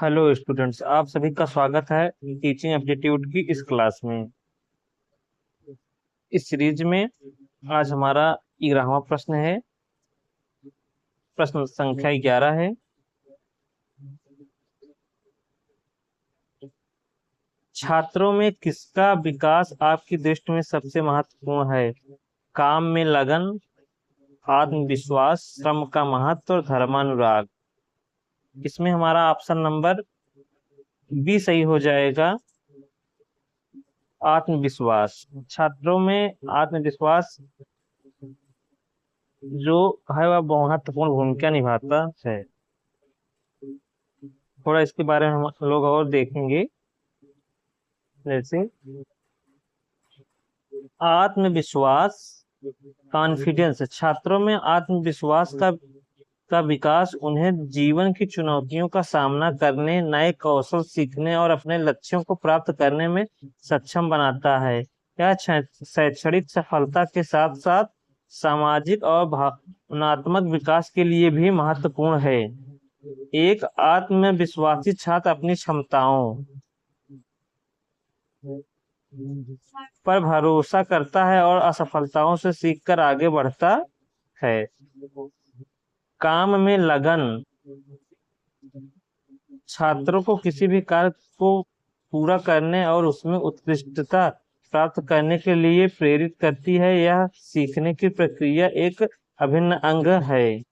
Hello students, आप सभी का स्वागत है टीचिंग एप्टीट्यूड की इस क्लास में। इस सीरीज में आज हमारा 11वां प्रश्न है। प्रश्न संख्या 11 है। छात्रों में किसका विकास आपकी दृष्टि में सबसे महत्वपूर्ण है? काम में लगन, आत्मविश्वास, श्रम का महत्व और धर्मानुराग। इसमें हमारा ऑप्शन नंबर बी सही हो जाएगा, आत्मविश्वास। छात्रों में आत्मविश्वास जो है वह महत्वपूर्ण भूमिका निभाता है। थोड़ा इसके बारे में हम लोग और देखेंगे। जैसे आत्मविश्वास, कॉन्फिडेंस। छात्रों में आत्मविश्वास का विकास उन्हें जीवन की चुनौतियों का सामना करने, नए कौशल सीखने और अपने लक्ष्यों को प्राप्त करने में सक्षम बनाता है। यह शैक्षणिक सफलता के साथ साथ सामाजिक और भावनात्मक विकास के लिए भी महत्वपूर्ण है। एक आत्मविश्वासी छात्र अपनी क्षमताओं पर भरोसा करता है और असफलताओं से सीखकर आगे बढ़ता है। काम में लगन। छात्रों को किसी भी कार्य को पूरा करने और उसमें उत्कृष्टता प्राप्त करने के लिए प्रेरित करती है। यह सीखने की प्रक्रिया एक अभिन्न अंग है।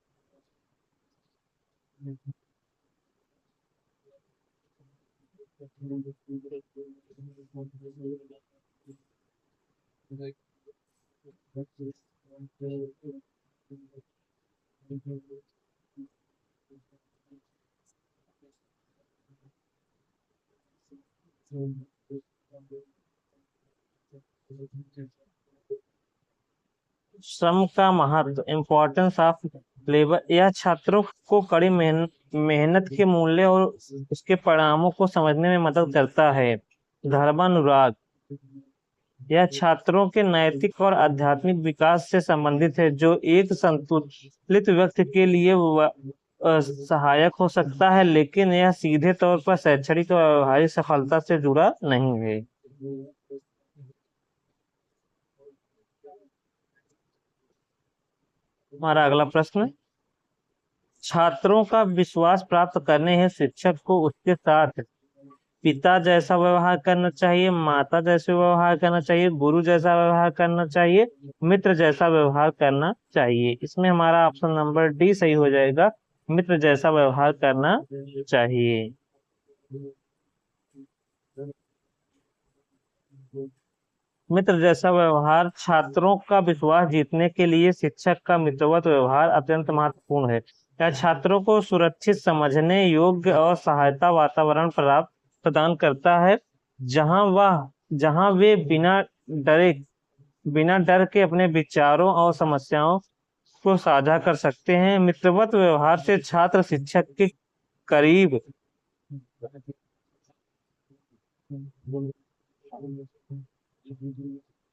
श्रम का महत्व, इम्पोर्टेंस ऑफ लेबर। यह छात्रों को कड़ी मेहनत के मूल्य और उसके परिणामों को समझने में मदद करता है। धर्मानुराग। यह छात्रों के नैतिक और आध्यात्मिक विकास से संबंधित है, जो एक संतुलित व्यक्ति के लिए सहायक हो सकता है, लेकिन यह सीधे तौर पर शैक्षणिक और व्यावहारिक सफलता से जुड़ा नहीं है। हमारा अगला प्रश्न, छात्रों का विश्वास प्राप्त करने हेतु शिक्षक को उसके साथ पिता जैसा व्यवहार करना चाहिए, माता जैसे व्यवहार करना चाहिए, गुरु जैसा व्यवहार करना चाहिए, मित्र जैसा व्यवहार करना चाहिए। इसमें हमारा ऑप्शन नंबर डी सही हो जाएगा, मित्र जैसा व्यवहार करना चाहिए। मित्र जैसा व्यवहार। छात्रों का विश्वास जीतने के लिए शिक्षक का मित्रवत व्यवहार अत्यंत महत्वपूर्ण है। यह छात्रों को सुरक्षित, समझने योग्य और सहायता वातावरण प्राप्त प्रदान करता है, जहां वे बिना डर के अपने विचारों और समस्याओं को साझा कर सकते हैं। मित्रवत व्यवहार से छात्र शिक्षक के करीब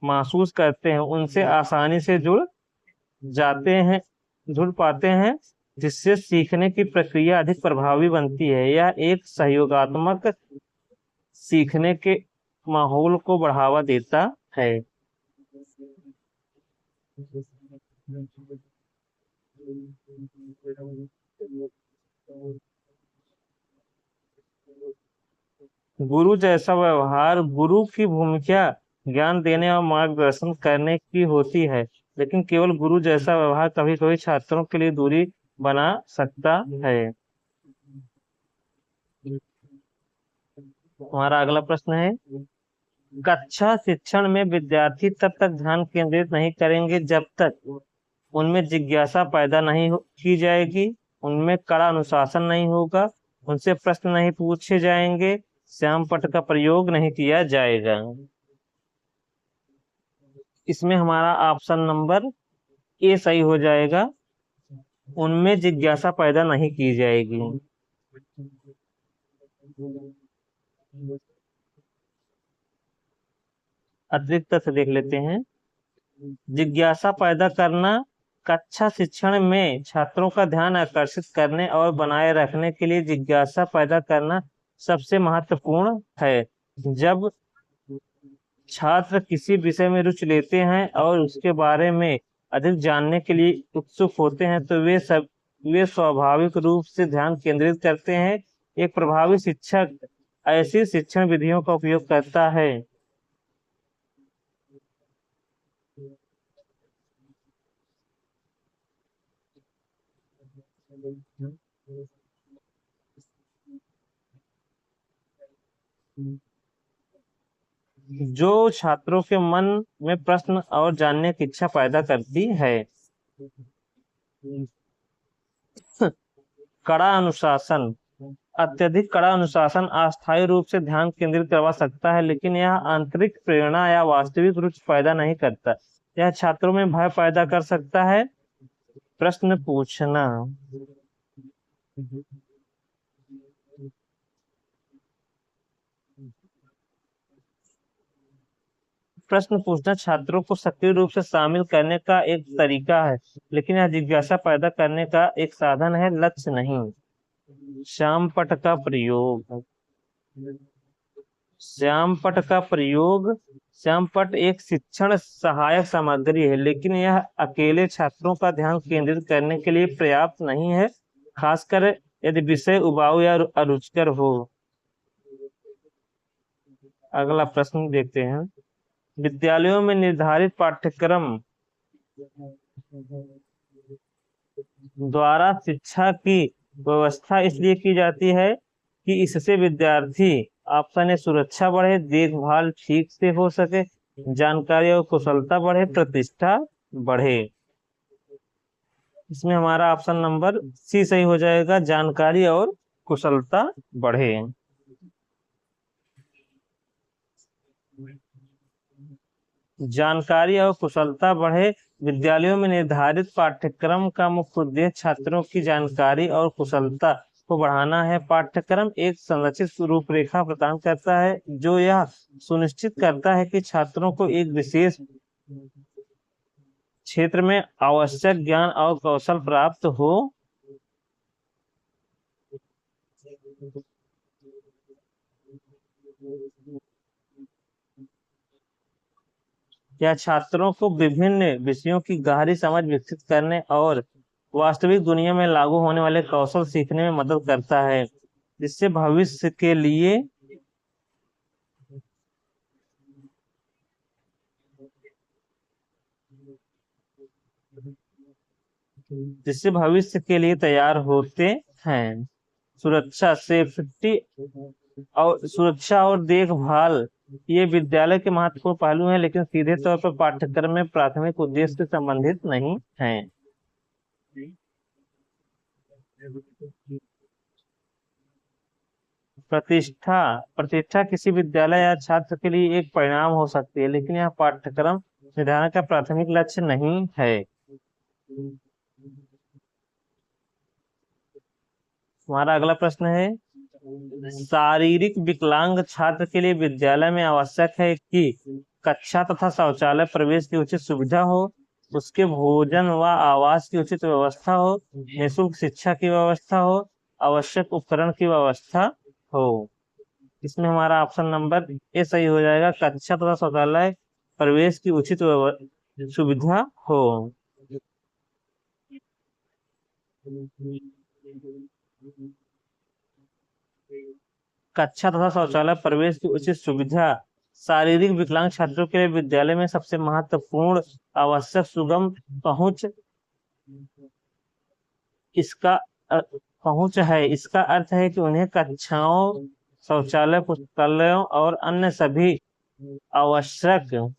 महसूस करते हैं, उनसे आसानी से जाते हैं जुड़ पाते हैं, जिससे सीखने की प्रक्रिया अधिक प्रभावी बनती है। यह एक सहयोगात्मक सीखने के माहौल को बढ़ावा देता है। गुरु जैसा व्यवहार। गुरु की भूमिका ज्ञान देने और मार्गदर्शन करने की होती है, लेकिन केवल गुरु जैसा व्यवहार कभी कभी छात्रों के लिए दूरी बना सकता है। हमारा अगला प्रश्न है, कक्षा शिक्षण में विद्यार्थी तब तक ध्यान केंद्रित नहीं करेंगे जब तक उनमें जिज्ञासा पैदा नहीं की जाएगी, उनमें कड़ा अनुशासन नहीं होगा, उनसे प्रश्न नहीं पूछे जाएंगे, श्याम पट्ट का प्रयोग नहीं किया जाएगा। इसमें हमारा ऑप्शन नंबर ए सही हो जाएगा, उनमें जिज्ञासा पैदा नहीं की जाएगी। अतिरिक्त तथ्य देख लेते हैं। जिज्ञासा पैदा करना कक्षा शिक्षण में छात्रों का ध्यान आकर्षित करने और बनाए रखने के लिए जिज्ञासा पैदा करना सबसे महत्वपूर्ण है। जब छात्र किसी विषय में रुचि लेते हैं और उसके बारे में अधिक जानने के लिए उत्सुक होते हैं तो वे स्वाभाविक रूप से ध्यान केंद्रित करते हैं। एक प्रभावी शिक्षक ऐसी शिक्षण विधियों का उपयोग करता है। जो छात्रों के मन में प्रश्न और जानने की इच्छा पैदा करती है। कड़ा अनुशासन। अत्यधिक कड़ा अनुशासन अस्थायी रूप से ध्यान केंद्रित करवा सकता है, लेकिन यह आंतरिक प्रेरणा या वास्तविक रुचि पैदा नहीं करता। यह छात्रों में भय पैदा कर सकता है। प्रश्न पूछना। प्रश्न पूछना छात्रों को सक्रिय रूप से शामिल करने का एक तरीका है, लेकिन यह जिज्ञासा पैदा करने का एक साधन है, लक्ष्य नहीं। श्यामपट्ट का प्रयोग। श्यामपट्ट का प्रयोग। श्यामपट्ट एक शिक्षण सहायक सामग्री है, लेकिन यह अकेले छात्रों का ध्यान केंद्रित करने के लिए पर्याप्त नहीं है, खासकर यदि विषय उबाऊ या अरुचिकर हो। अगला प्रश्न देखते हैं। विद्यालयों में निर्धारित पाठ्यक्रम द्वारा शिक्षा की व्यवस्था इसलिए की जाती है कि इससे विद्यार्थी ऑप्शन ए सुरक्षा बढ़े, देखभाल ठीक से हो सके, जानकारी और कुशलता बढ़े, प्रतिष्ठा बढ़े। इसमें हमारा ऑप्शन नंबर सी सही हो जाएगा, जानकारी और कुशलता बढ़े। जानकारी और कुशलता बढ़े। विद्यालयों में निर्धारित पाठ्यक्रम का मुख्य उद्देश्य छात्रों की जानकारी और कुशलता को बढ़ाना है। पाठ्यक्रम एक संरचित रूपरेखा प्रदान करता है जो यह सुनिश्चित करता है कि छात्रों को एक विशेष क्षेत्र में आवश्यक ज्ञान और कौशल प्राप्त हो। यह छात्रों को विभिन्न विषयों की गहरी समझ विकसित करने और वास्तविक दुनिया में लागू होने वाले कौशल सीखने में मदद करता है, जिससे भविष्य के लिए तैयार होते हैं। सुरक्षा और देखभाल ये विद्यालय के महत्वपूर्ण पहलू हैं, लेकिन सीधे तौर पर पाठ्यक्रम में प्राथमिक उद्देश्य से संबंधित नहीं हैं। प्रतिष्ठा। प्रतिष्ठा किसी विद्यालय या छात्र के लिए एक परिणाम हो सकती है, लेकिन यह पाठ्यक्रम निर्धारण का प्राथमिक लक्ष्य नहीं है। हमारा अगला प्रश्न है। शारीरिक विकलांग छात्र के लिए विद्यालय में आवश्यक है कि कक्षा तथा शौचालय प्रवेश की उचित सुविधा हो, उसके भोजन व आवास की उचित व्यवस्था हो, निःशुल्क शिक्षा की व्यवस्था हो, आवश्यक उपकरण की व्यवस्था हो। इसमें हमारा ऑप्शन नंबर ए सही हो जाएगा, कक्षा तथा शौचालय प्रवेश की उचित सुविधा हो। कक्षा तथा शौचालय प्रवेश की उचित सुविधा शारीरिक विकलांग छात्रों के लिए विद्यालय में सबसे महत्वपूर्ण आवश्यक सुगम पहुंच इसका पहुंच है। इसका अर्थ है कि उन्हें कक्षाओं, शौचालय, पुस्तकालयों और अन्य सभी आवश्यक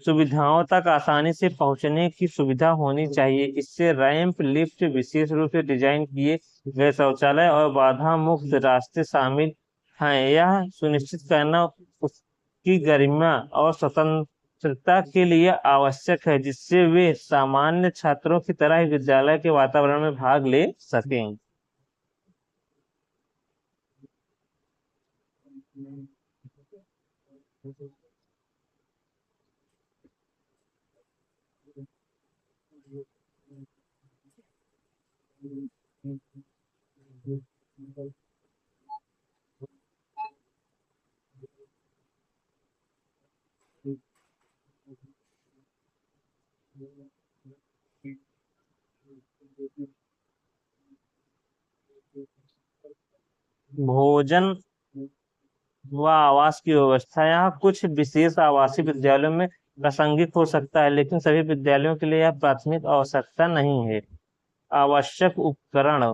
सुविधाओं तक आसानी से पहुंचने की सुविधा होनी चाहिए। इससे रैंप, लिफ्ट, विशेष रूप से डिजाइन किए गए शौचालय और बाधा मुक्त रास्ते शामिल हैं। यह सुनिश्चित करना उसकी गरिमा और स्वतंत्रता के लिए आवश्यक है, जिससे वे सामान्य छात्रों की तरह ही विद्यालय के वातावरण में भाग ले सकें। भोजन व आवास की व्यवस्था, यहाँ कुछ विशेष आवासीय विद्यालयों में प्रासंगिक हो सकता है, लेकिन सभी विद्यालयों के लिए यह प्राथमिक आवश्यकता नहीं है। आवश्यक उपकरण,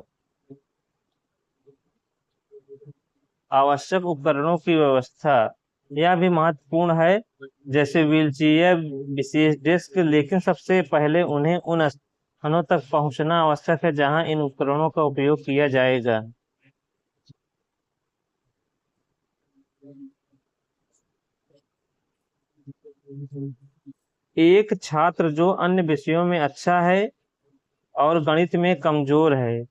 आवश्यक उपकरणों की व्यवस्था, यह भी महत्वपूर्ण है, जैसे व्हीलचेयर, विशेष डेस्क, लेकिन सबसे पहले उन्हें उन स्थानों तक पहुंचना आवश्यक है जहां इन उपकरणों का उपयोग किया जाएगा। एक छात्र जो अन्य विषयों में अच्छा है और गणित में कमजोर है,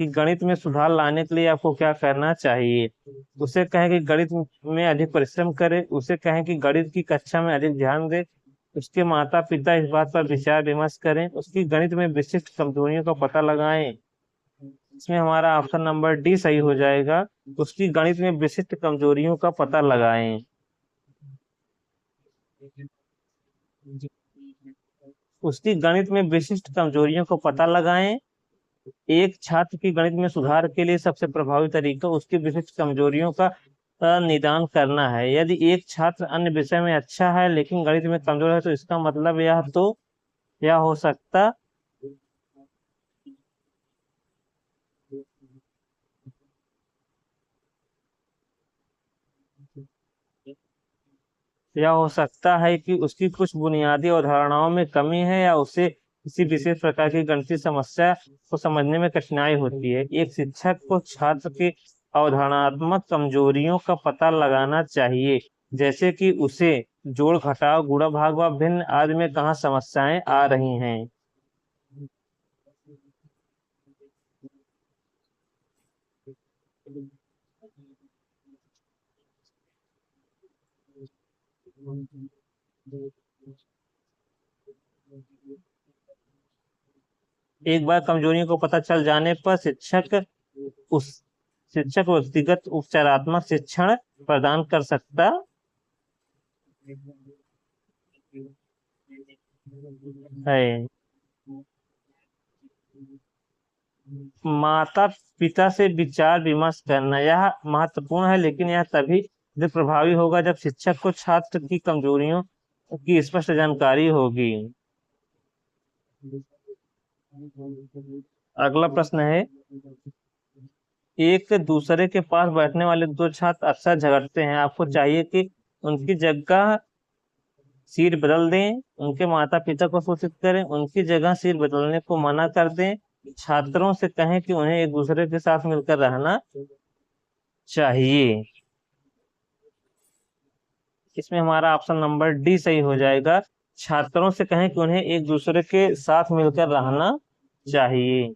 कि गणित में सुधार लाने के लिए आपको क्या करना चाहिए। उसे कहें कि गणित में अधिक परिश्रम करे, उसे कहें कि गणित की कक्षा में अधिक ध्यान दे, उसके माता पिता इस बात पर विचार विमर्श करें, उसकी गणित में विशिष्ट कमजोरियों का पता लगाएं। इसमें हमारा ऑप्शन नंबर डी सही हो जाएगा। उसकी गणित में विशिष्ट कमजोरियों का पता लगाएं। उसकी गणित में विशिष्ट कमजोरियों को पता लगाएं। एक छात्र की गणित में सुधार के लिए सबसे प्रभावी तरीका उसकी विशिष्ट कमजोरियों का निदान करना है। यदि एक छात्र अन्य विषय में अच्छा है लेकिन गणित में कमजोर है, तो इसका मतलब यह हो सकता यह हो सकता है कि उसकी कुछ बुनियादी अवधारणाओं में कमी है, या उसे किसी विशेष प्रकार की गणितीय समस्या को समझने में कठिनाई होती है। एक शिक्षक को छात्र की अवधारणात्मक कमजोरियों का पता लगाना चाहिए, जैसे कि उसे जोड़ घटाव गुणा भाग व भिन्न आदि में कहाँ समस्याएं आ रही हैं। एक बार कमजोरियों को पता चल जाने पर उस शिक्षक व्यक्तिगत उपचारात्मक शिक्षण प्रदान कर सकता है। माता पिता से विचार विमर्श करना, यह महत्वपूर्ण है, लेकिन यह तभी जब प्रभावी होगा जब शिक्षक को छात्र की कमजोरियों की स्पष्ट जानकारी होगी। अगला प्रश्न है, एक दूसरे के पास बैठने वाले दो छात्र अक्सर झगड़ते हैं, आपको चाहिए कि उनकी जगह सीट बदल दें, उनके माता पिता को सूचित करें, उनकी जगह सीट बदलने को मना कर दें, छात्रों से कहें कि उन्हें एक दूसरे के साथ मिलकर रहना चाहिए। इसमें हमारा ऑप्शन नंबर डी सही हो जाएगा। छात्रों से कहें कि उन्हें एक दूसरे के साथ मिलकर रहना चाहिए।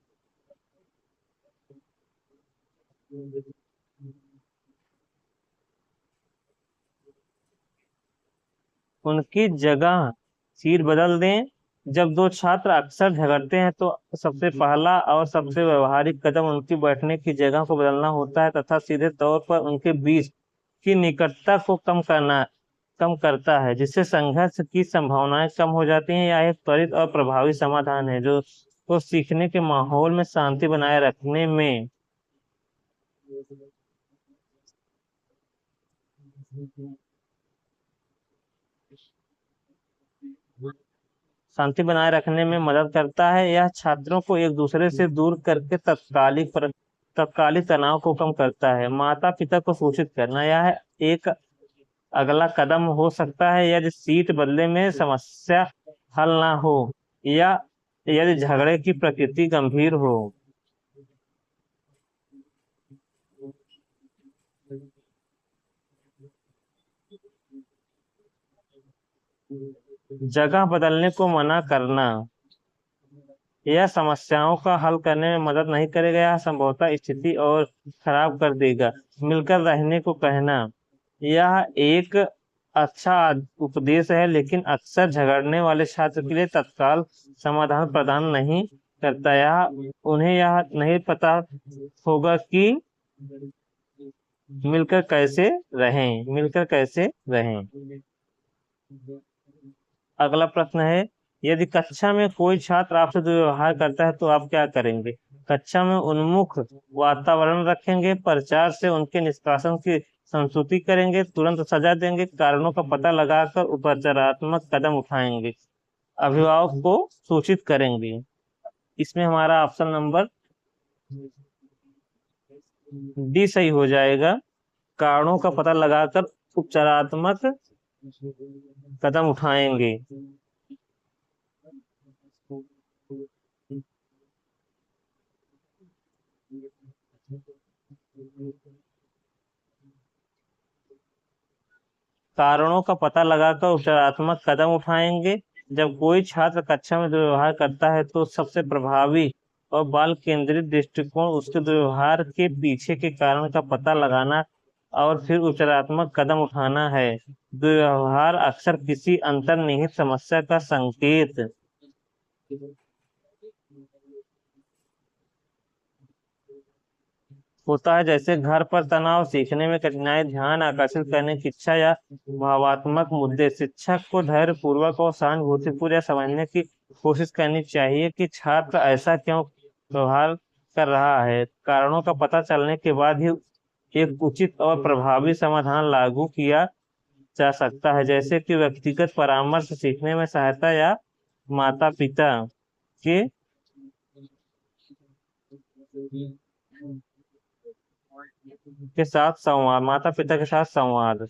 उनकी जगह सीट बदल दें, जब दो छात्र अक्सर झगड़ते हैं तो सबसे पहला और सबसे व्यवहारिक कदम उनकी बैठने की जगह को बदलना होता है, तथा सीधे तौर पर उनके बीच की निकटता को कम करता है, जिससे संघर्ष की संभावनाएं कम हो जाती हैं। यह एक त्वरित और प्रभावी समाधान है जो तो सीखने के माहौल में शांति बनाए रखने में मदद करता है। यह छात्रों को एक दूसरे से दूर करके तत्कालिक तनाव को कम करता है। माता पिता को सूचित करना, यह एक अगला कदम हो सकता है यदि सीट बदले में समस्या हल ना हो, या यदि झगड़े की प्रकृति गंभीर हो। जगह बदलने को मना करना, यह समस्याओं का हल करने में मदद नहीं करेगा, यह संभवतः स्थिति और खराब कर देगा। मिलकर रहने को कहना, यह एक अच्छा उपदेश है, लेकिन अक्सर झगड़ने वाले छात्र के लिए तत्काल समाधान प्रदान नहीं करता। उन्हें यह नहीं पता होगा कि मिलकर कैसे रहें। अगला प्रश्न है, यदि कक्षा में कोई छात्र आपसे दुर्व्यवहार करता है तो आप क्या करेंगे? कक्षा में उन्मुख वातावरण रखेंगे, प्रचार से उनके निष्कासन की संस्तुति करेंगे, तुरंत सजा देंगे, कारणों का पता लगाकर उपचारात्मक कदम उठाएंगे, अभिभावक को सूचित करेंगे। इसमें हमारा ऑप्शन नंबर डी सही हो जाएगा। कारणों का पता लगाकर उपचारात्मक कदम उठाएंगे। कारणों का पता लगाकर उपचारात्मक कदम उठाएंगे। जब कोई छात्र कक्षा में दुर्व्यवहार करता है तो सबसे प्रभावी और बाल केंद्रित दृष्टिकोण उसके दुर्व्यवहार के पीछे के कारण का पता लगाना और फिर उपचारात्मक कदम उठाना है। दुर्व्यवहार अक्सर किसी अंतर्निहित समस्या का संकेत होता है, जैसे घर पर तनाव, सीखने में कठिनाई, ध्यान आकर्षित करने की इच्छा या भावात्मक मुद्दे। शिक्षक को धैर्य पूर्वक और सहानुभूतिपूर्वक यह समझने की कोशिश करनी चाहिए कि छात्र ऐसा क्यों व्यवहार कर रहा है। कारणों का पता चलने के बाद ही एक उचित और प्रभावी समाधान लागू किया जा सकता है, जैसे कि व्यक्तिगत परामर्श, सीखने में सहायता या माता पिता के साथ संवाद, माता पिता के साथ संवाद।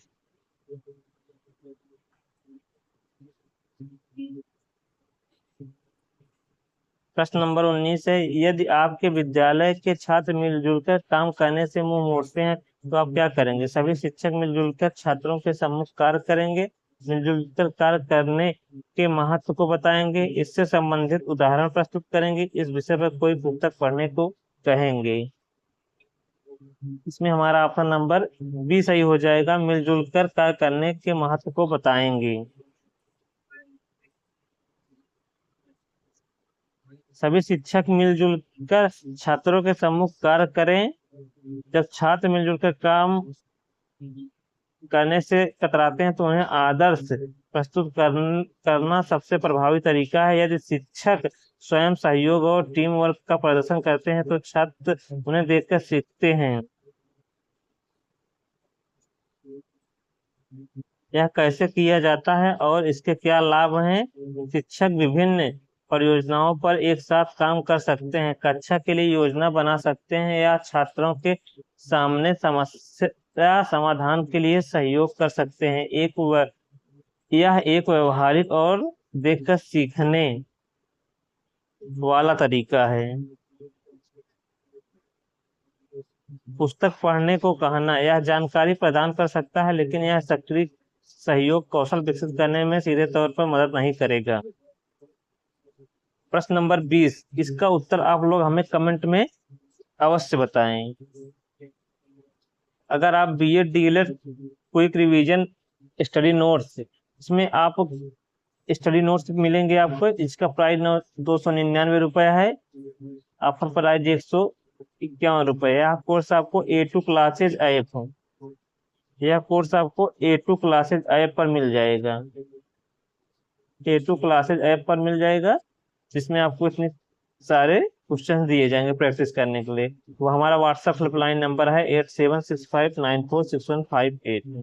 प्रश्न नंबर 19 है, यदि आपके विद्यालय के छात्र मिलजुल कर काम करने से मुंह मोड़ते हैं तो आप क्या करेंगे? सभी शिक्षक मिलजुल कर छात्रों के सम्मुख कार्य करेंगे, मिलजुल कर कार्य करने के महत्व को बताएंगे, इससे संबंधित उदाहरण प्रस्तुत करेंगे, इस विषय पर कोई पुस्तक पढ़ने को कहेंगे। इसमें हमारा ऑप्शन नंबर बी सही हो जाएगा। मिलजुल कर कार्य करने के महत्व को बताएंगे। सभी शिक्षक मिलजुल कर छात्रों के सम्मुख कार्य करें। जब छात्र मिलजुल कर काम करने से कतराते हैं तो उन्हें आदर्श प्रस्तुत करना सबसे प्रभावी तरीका है। यदि शिक्षक स्वयं सहयोग और टीम वर्क का प्रदर्शन करते हैं तो छात्र उन्हें देखकर सीखते हैं। यह कैसे किया जाता है और इसके क्या लाभ हैं? शिक्षक विभिन्न परियोजनाओं पर एक साथ काम कर सकते हैं, कक्षा के लिए योजना बना सकते हैं या छात्रों के सामने समस्या समाधान के लिए सहयोग कर सकते हैं। यह एक व्यवहारिक और देखकर सीखने वाला तरीका है। पुस्तक पढ़ने को कहना, यह जानकारी प्रदान कर सकता है लेकिन यह सक्रिय सहयोग कौशल विकसित करने में सीधे तौर पर मदद नहीं करेगा। प्रश्न नंबर 20, इसका उत्तर आप लोग हमें कमेंट में अवश्य बताएं। अगर आप BEd DElEd quick revision study notes, इसमें आप स्टडी नोट्स मिलेंगे आपको। इसका प्राइस 299 है, ऑफर प्राइस 151 यह कोर्स आपको A2 क्लासेज ऐप पर मिल जाएगा। A2 क्लासेज ऐप पर मिल जाएगा, जिसमें आपको इतने सारे क्वेश्चन दिए जाएंगे प्रैक्टिस करने के लिए। वो हमारा व्हाट्सएप हेल्पलाइन नंबर है 8765946158।